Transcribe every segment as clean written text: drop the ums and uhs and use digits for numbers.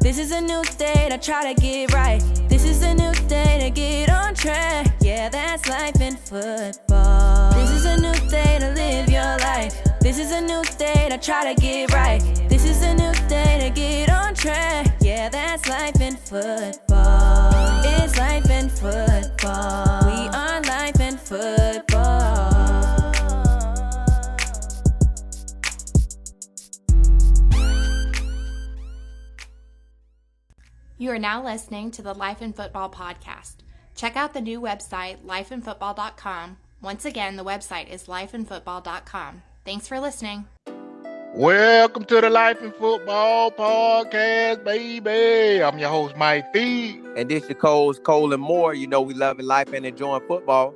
This is a new day to try to get right. This is a new day to get on track. Yeah, that's life in football. This is a new day to live your life. This is a new day to try to get right. This is a new day to get on track. Yeah, that's life in football. It's life in football. We are life in football. You are now listening to the Life in Football podcast. Check out the new website, lifeinfootball.com. Once again, the website is lifeinfootball.com. Thanks for listening. Welcome to the Life in Football podcast, baby. I'm your host, Mike Fee. And this your Cole and Moore. You know we loving life and enjoying football.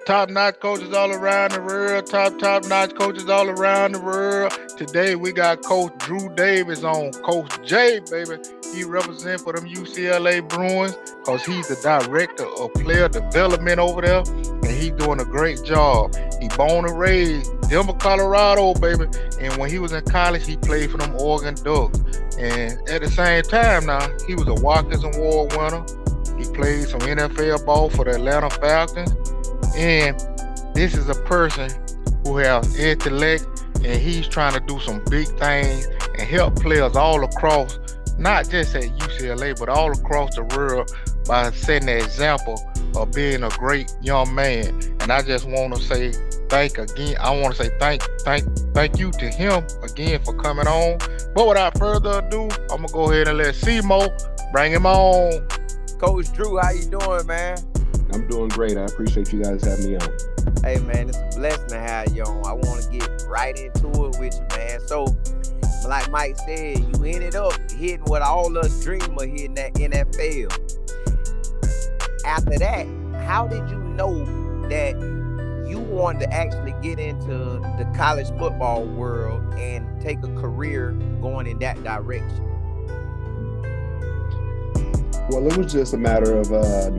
Top-notch coaches all around the world. Top-notch coaches all around the world. Today we got Coach Drew Davis on. Coach J, baby. He represents for them UCLA Bruins because he's the director of player development over there, and he's doing a great job. He born and raised Denver, Colorado, baby. And when he was in college, he played for them Oregon Ducks. And at the same time now, he was a Watkins Award winner. He played some NFL ball for the Atlanta Falcons. And this is a person who has intellect, and he's trying to do some big things and help players all across, not just at UCLA, but all across the world by setting the example of being a great young man. And I just want to say thank you to him again for coming on. But without further ado, I'm going to go ahead and let Simo bring him on. Coach Drew, how you doing, man? I'm doing great. I appreciate you guys having me on. Hey, man, it's a blessing to have you on. I want to get right into it with you, man. So, like Mike said, you ended up hitting what all us dream of hitting that NFL. After that, how did you know that you wanted to actually get into the college football world and take a career going in that direction? Well, it was just a matter of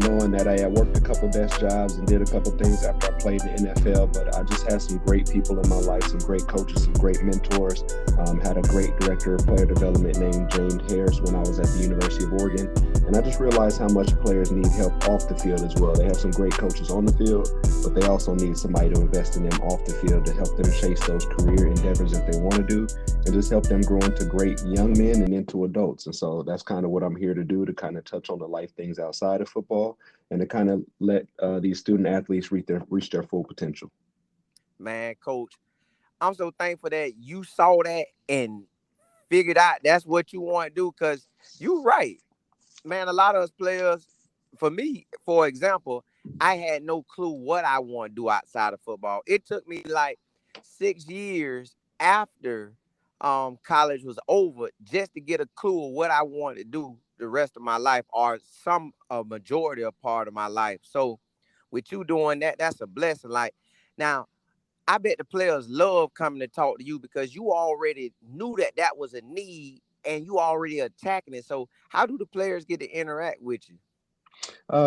knowing that I had worked a couple desk jobs and did a couple things after I played in the NFL, but I just had some great people in my life, some great coaches, some great mentors. Had a great director of player development named James Harris when I was at the University of Oregon. And I just realized how much players need help off the field as well. They have some great coaches on the field, but they also need somebody to invest in them off the field to help them chase those career endeavors that they want to do and just help them grow into great young men and into adults. And so that's kind of what I'm here to do, to kind of touch on the life things outside of football and to kind of let these student athletes reach their full potential. Man, Coach, I'm so thankful that you saw that and figured out that's what you want to do, because you're right. Man, a lot of us players, for me, for example, I had no clue what I want to do outside of football. It took me like 6 years after college was over just to get a clue of what I wanted to do the rest of my life, or a majority of part of my life. So with you doing that, that's a blessing. Like, now, I bet the players love coming to talk to you because you already knew that was a need and you already attacking it. So how do the players get to interact with you?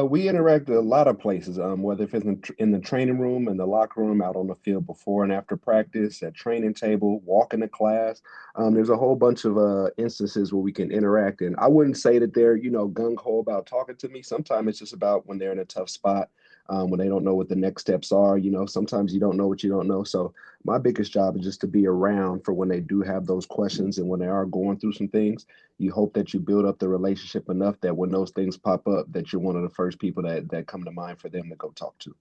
We interact at a lot of places, whether if it's in the training room, in the locker room, out on the field before and after practice, at training table, walking to class. There's a whole bunch of instances where we can interact. And I wouldn't say that they're, gung-ho about talking to me. Sometimes it's just about when they're in a tough spot, when they don't know what the next steps are. Sometimes you don't know what you don't know. So my biggest job is just to be around for when they do have those questions and when they are going through some things. You hope that you build up the relationship enough that when those things pop up, that you're one of the first people that come to mind for them to go talk to.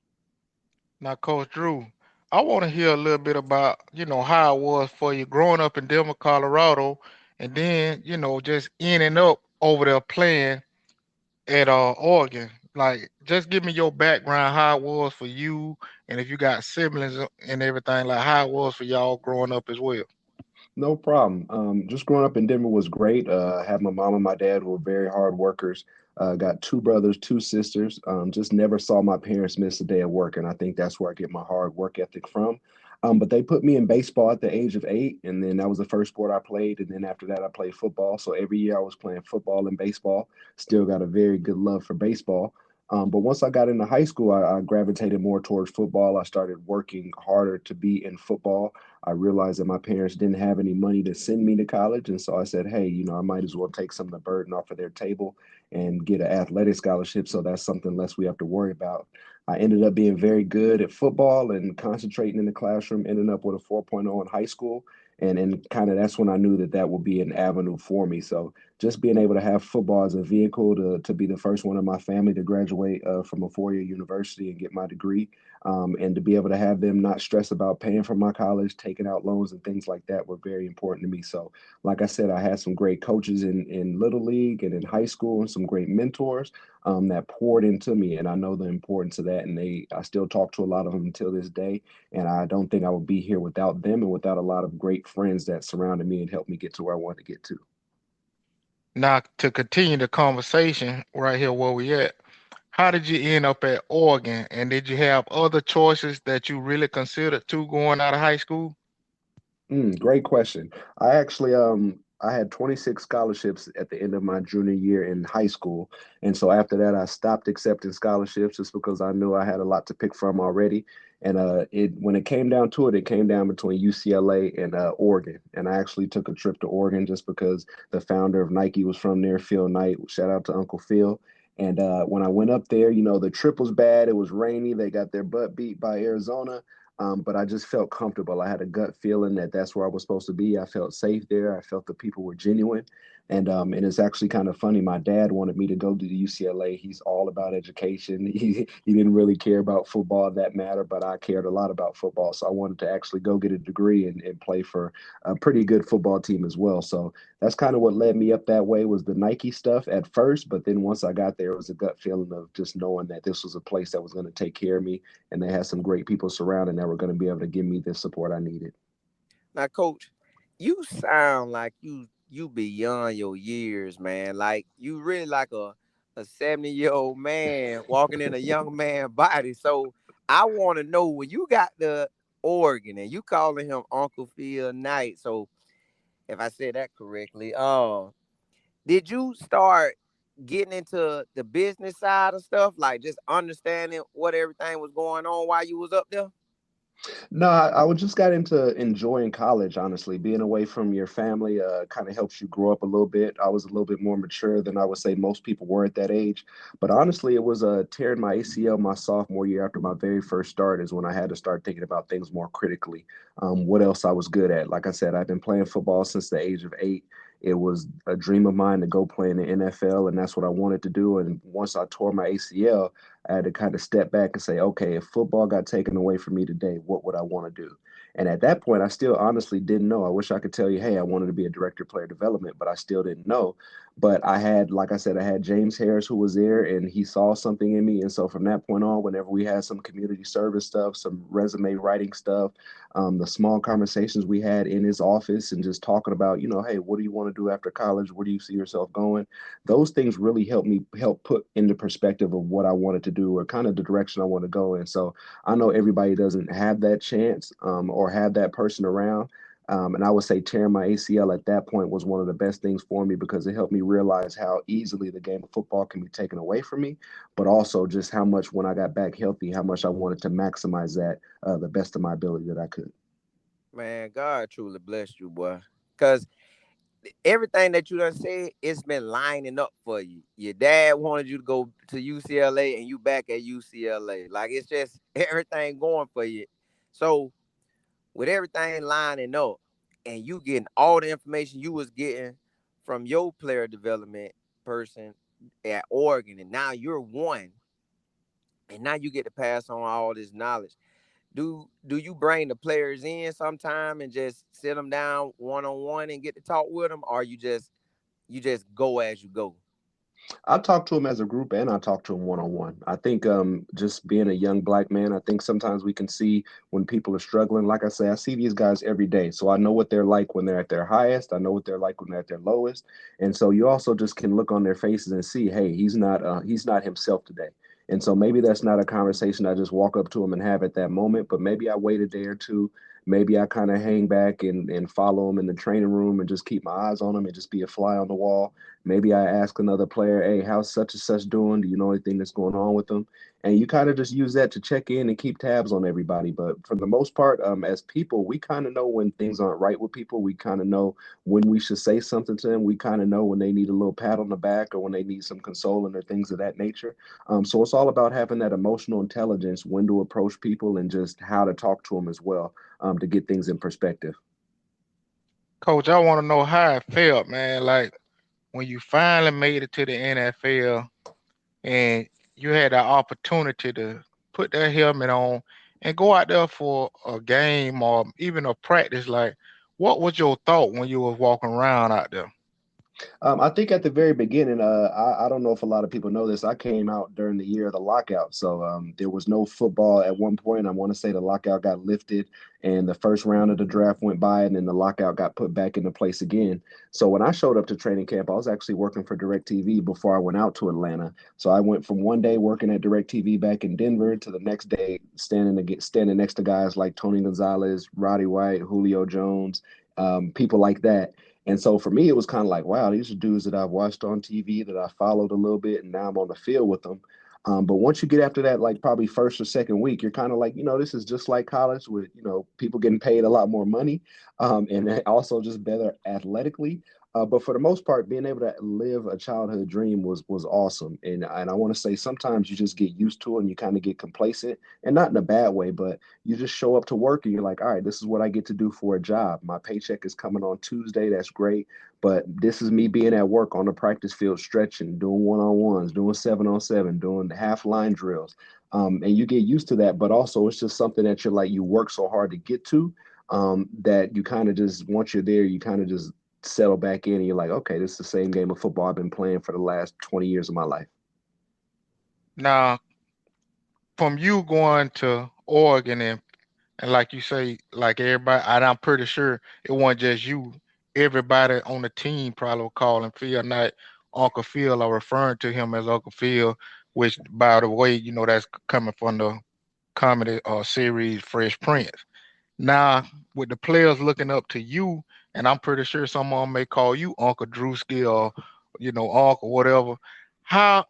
Now, Coach Drew, I want to hear a little bit about, how it was for you growing up in Denver, Colorado, and then, just ending up over there playing at Oregon. Like, just give me your background, how it was for you, and if you got siblings and everything, like how it was for y'all growing up as well. No problem. Just growing up in Denver was great. I had my mom and my dad who were very hard workers. Got 2 brothers, 2 sisters. Just never saw my parents miss a day of work, and I think that's where I get my hard work ethic from. But they put me in baseball at the age of 8, and then that was the first sport I played. And then after that, I played football. So every year I was playing football and baseball. Still got a very good love for baseball. But once I got into high school, I gravitated more towards football. I started working harder to be in football. I realized that my parents didn't have any money to send me to college. And so I said, hey, I might as well take some of the burden off of their table and get an athletic scholarship. So that's something less we have to worry about. I ended up being very good at football and concentrating in the classroom, ending up with a 4.0 in high school. And kind of that's when I knew that that would be an avenue for me. So just being able to have football as a vehicle to be the first one in my family to graduate from a 4-year university and get my degree, and to be able to have them not stress about paying for my college, taking out loans and things like that were very important to me. So, like I said, I had some great coaches in Little League and in high school and some great mentors that poured into me. And I know the importance of that. And I still talk to a lot of them until this day. And I don't think I would be here without them and without a lot of great friends that surrounded me and helped me get to where I wanted to get to. Now to continue the conversation right here where we at, how did you end up at Oregon? And did you have other choices that you really considered too going out of high school? Great question. I had 26 scholarships at the end of my junior year in high school. And so after that I stopped accepting scholarships just because I knew I had a lot to pick from already. And it when it came down to it, it came down between UCLA and Oregon. And I actually took a trip to Oregon just because the founder of Nike was from there, Phil Knight. Shout out to Uncle Phil. And when I went up there, the trip was bad. It was rainy. They got their butt beat by Arizona. But I just felt comfortable. I had a gut feeling that that's where I was supposed to be. I felt safe there. I felt the people were genuine. And it's actually kind of funny. My dad wanted me to go to the UCLA. He's all about education. He didn't really care about football that matter, but I cared a lot about football. So I wanted to actually go get a degree and play for a pretty good football team as well. So that's kind of what led me up that way was the Nike stuff at first. But then once I got there, it was a gut feeling of just knowing that this was a place that was going to take care of me and they had some great people surrounding that were going to be able to give me the support I needed. Now, Coach, you sound like you beyond your years, man. Like you really like a 70-year-old man walking in a young man body. So I want to know when you got the organ and you calling him Uncle Phil Knight. So if I said that correctly, did you start getting into the business side of stuff, like just understanding what everything was going on while you was up there? No, I would just got into enjoying college, honestly. Being away from your family kind of helps you grow up a little bit. I was a little bit more mature than I would say most people were at that age. But honestly, it was tearing my ACL my sophomore year after my very first start is when I had to start thinking about things more critically. What else I was good at. Like I said, I've been playing football since the age of 8. It was a dream of mine to go play in the NFL, and that's what I wanted to do. And once I tore my ACL, I had to kind of step back and say, okay, if football got taken away from me today, what would I want to do? And at that point, I still honestly didn't know. I wish I could tell you, hey, I wanted to be a director of player development, but I still didn't know. But I had, like I said, I had James Harris who was there and he saw something in me. And so from that point on, whenever we had some community service stuff, some resume writing stuff, the small conversations we had in his office and just talking about, hey, what do you want to do after college? Where do you see yourself going? Those things really helped me help put into perspective of what I wanted to do or kind of the direction I want to go in. So I know everybody doesn't have that chance or have that person around. And I would say tearing my ACL at that point was one of the best things for me because it helped me realize how easily the game of football can be taken away from me, but also just how much when I got back healthy, how much I wanted to maximize that the best of my ability that I could. Man, God truly blessed you, boy. Because everything that you done said, it's been lining up for you. Your dad wanted you to go to UCLA and you back at UCLA. Like it's just everything going for you. So with everything lining up and you getting all the information you was getting from your player development person at Oregon, and now you're one, and now you get to pass on all this knowledge. Do you bring the players in sometime and just sit them down one on one and get to talk with them, or you just go as you go? I talk to them as a group and I talk to them one on one. I think just being a young black man, I think sometimes we can see when people are struggling. Like I say, I see these guys every day. So I know what they're like when they're at their highest. I know what they're like when they're at their lowest. And so you also just can look on their faces and see, hey, he's not himself today. And so maybe that's not a conversation I just walk up to him and have at that moment, but maybe I wait a day or two. maybe I kind of hang back and follow them in the training room and just keep my eyes on them and just be a fly on the wall. Maybe I ask another player, hey, how's such and such doing? Do you know anything that's going on with them? And you kind of just use that to check in and keep tabs on everybody. But for the most part, as people, we kind of know when things aren't right with people. We kind of know when we should say something to them. We kind of know when they need a little pat on the back or when they need some consoling or things of that nature. So it's all about having that emotional intelligence, when to approach people and just how to talk to them as well, to get things in perspective. Coach, I want to know how it felt, man. Like when you finally made it to the NFL and you had the opportunity to put that helmet on and go out there for a game or even a practice. Like, what was your thought when you was walking around out there? I think at the very beginning, I don't know if a lot of people know this. I came out during the year of the lockout, so there was no football at one point. I want to say the lockout got lifted, and the first round of the draft went by, and then the lockout got put back into place again. So when I showed up to training camp, I was actually working for DirecTV before I went out to Atlanta. So I went from one day working at DirecTV back in Denver to the next day standing next to guys like Tony Gonzalez, Roddy White, Julio Jones, people like that. And so for me, it was kind of like, wow, these are dudes that I've watched on TV that I followed a little bit, and now I'm on the field with them. But once you get after that, like probably first or second week, you're kind of like, this is just like college with, people getting paid a lot more money, and also just better athletically. But for the most part, being able to live a childhood dream was awesome. And I want to say sometimes you just get used to it and you kind of get complacent, and not in a bad way, but you just show up to work and you're like, all right, this is what I get to do for a job. My paycheck is coming on Tuesday. That's great. But this is me being at work on the practice field, stretching, doing one-on-ones, doing 7-on-7, doing half line drills. And you get used to that, but also it's just something that you work so hard to get to, that you kind of just, once you're there, you kind of just settle back in and you're like, okay, this is the same game of football I've been playing for the last 20 years of my life. Now, from you going to Oregon and like you say, like everybody, and I'm pretty sure it wasn't just you. Everybody on the team probably was calling Phil Knight Uncle Phil or referring to him as Uncle Phil, which, by the way, that's coming from the comedy series Fresh Prince. Now, with the players looking up to you, and I'm pretty sure some of them may call you Uncle Drewski or, Uncle whatever. How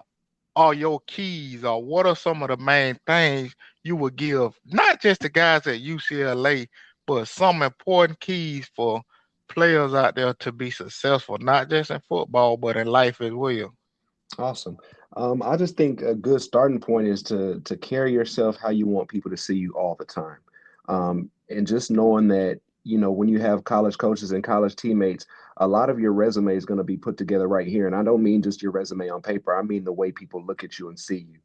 are your keys, or what are some of the main things you would give not just the guys at UCLA, but some important keys for players out there to be successful, not just in football, but in life as well? Awesome. I just think a good starting point is to carry yourself how you want people to see you all the time. And just knowing that, when you have college coaches and college teammates, a lot of your resume is going to be put together right here. And I don't mean just your resume on paper. I mean the way people look at you and see you.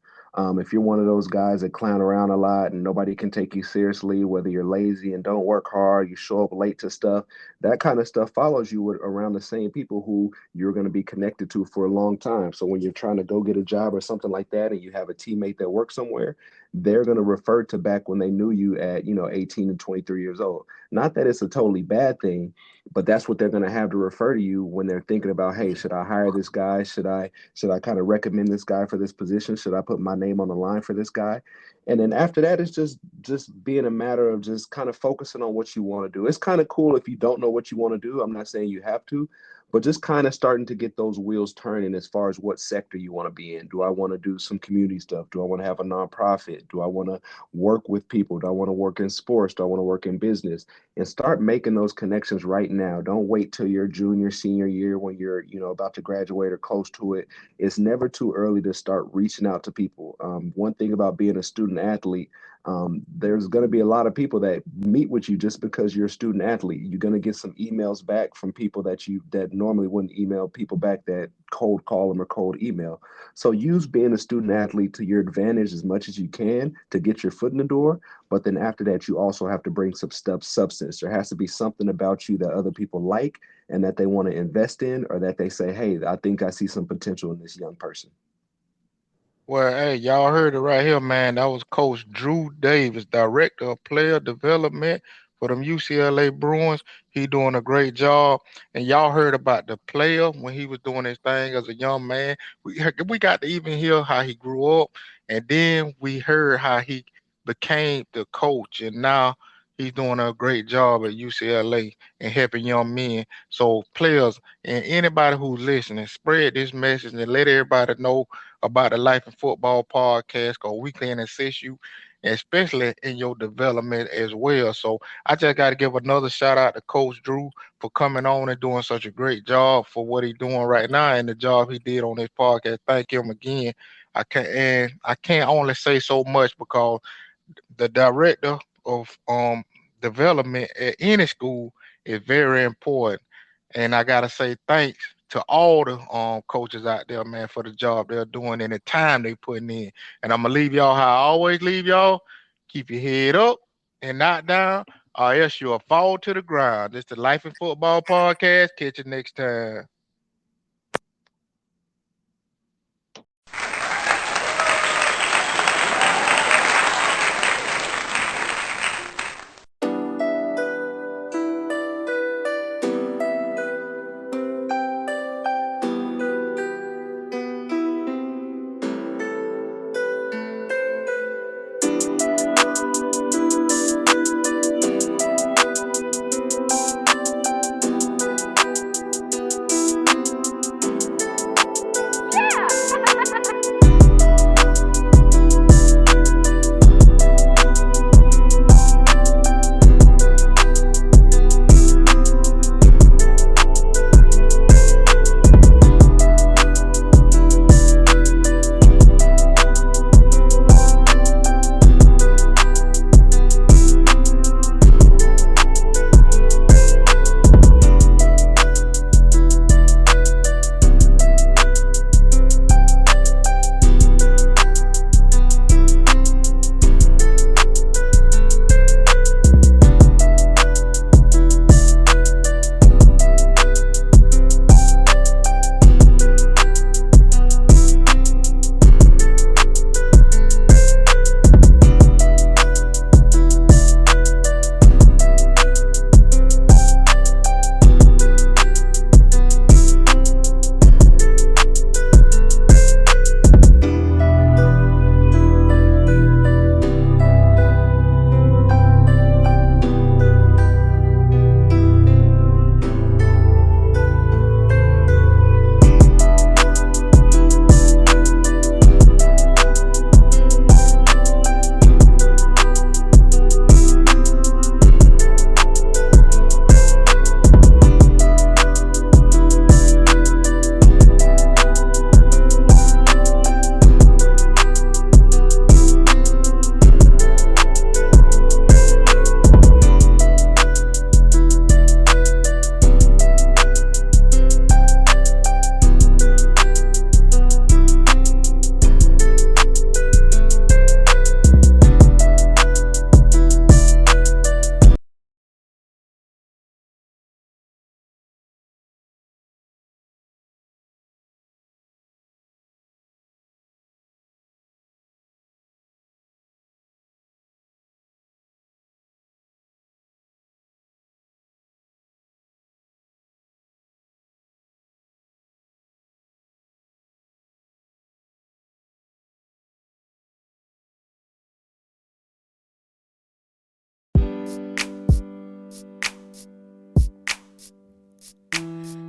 If you're one of those guys that clown around a lot and nobody can take you seriously, whether you're lazy and don't work hard, you show up late to stuff, that kind of stuff follows you around the same people who you're going to be connected to for a long time. So when you're trying to go get a job or something like that, and you have a teammate that works somewhere, they're going to refer to back when they knew you at, 18 and 23 years old. Not that it's a totally bad thing, but that's what they're going to have to refer to you when they're thinking about, hey, should I hire this guy? Should I kind of recommend this guy for this position? Should I put my name on the line for this guy? And then after that, it's just being a matter of just kind of focusing on what you want to do. It's kind of cool if you don't know what you want to do. I'm not saying you have to, but just kind of starting to get those wheels turning as far as what sector you want to be in. Do I want to do some community stuff? Do I want to have a nonprofit? Do I want to work with people? Do I want to work in sports? Do I want to work in business? And start making those connections right now. Don't wait till your junior, senior year when you're, about to graduate or close to it. It's never too early to start reaching out to people. One thing about being a student athlete, there's going to be a lot of people that meet with you just because you're a student athlete. You're going to get some emails back from people that normally wouldn't email people back, that cold call them or cold email. So use being a student athlete to your advantage as much as you can to get your foot in the door. But then after that, you also have to bring some substance. There has to be something about you that other people like and that they want to invest in, or that they say, hey, I think I see some potential in this young person. Well, hey, y'all heard it right here, man. That was Coach Drew Davis, Director of Player Development for them UCLA Bruins. He doing a great job. And y'all heard about the player when he was doing his thing as a young man. We got to even hear how he grew up, and then we heard how he became the coach. And now, He's doing a great job at UCLA and helping young men. So players and anybody who's listening, spread this message and let everybody know about the Life in Football podcast because we can assist you, especially in your development as well. So I just got to give another shout out to Coach Drew for coming on and doing such a great job for what he's doing right now and the job he did on this podcast. Thank him again. I can't only say so much because the director of development at any school is very important. And I gotta say thanks to all the coaches out there, man, for the job they're doing and the time they putting in. And I'm gonna leave y'all how I always leave y'all. Keep your head up and not down, or else you'll fall to the ground. This the Life in Football podcast. Catch you next time.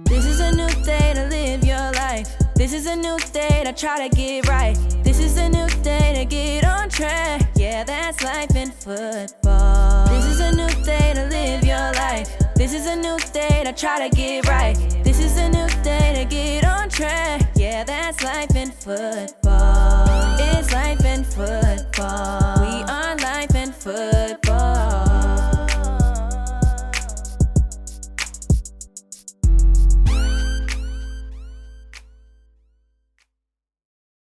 This is a new day to live your life. This is a new day to try to get right. This is a new day to get on track. Yeah, that's life in football. This is a new day to live your life. This is a new day to try to get right. This is a new day to get on track. Yeah, that's life in football. It's life in football. We are life in football.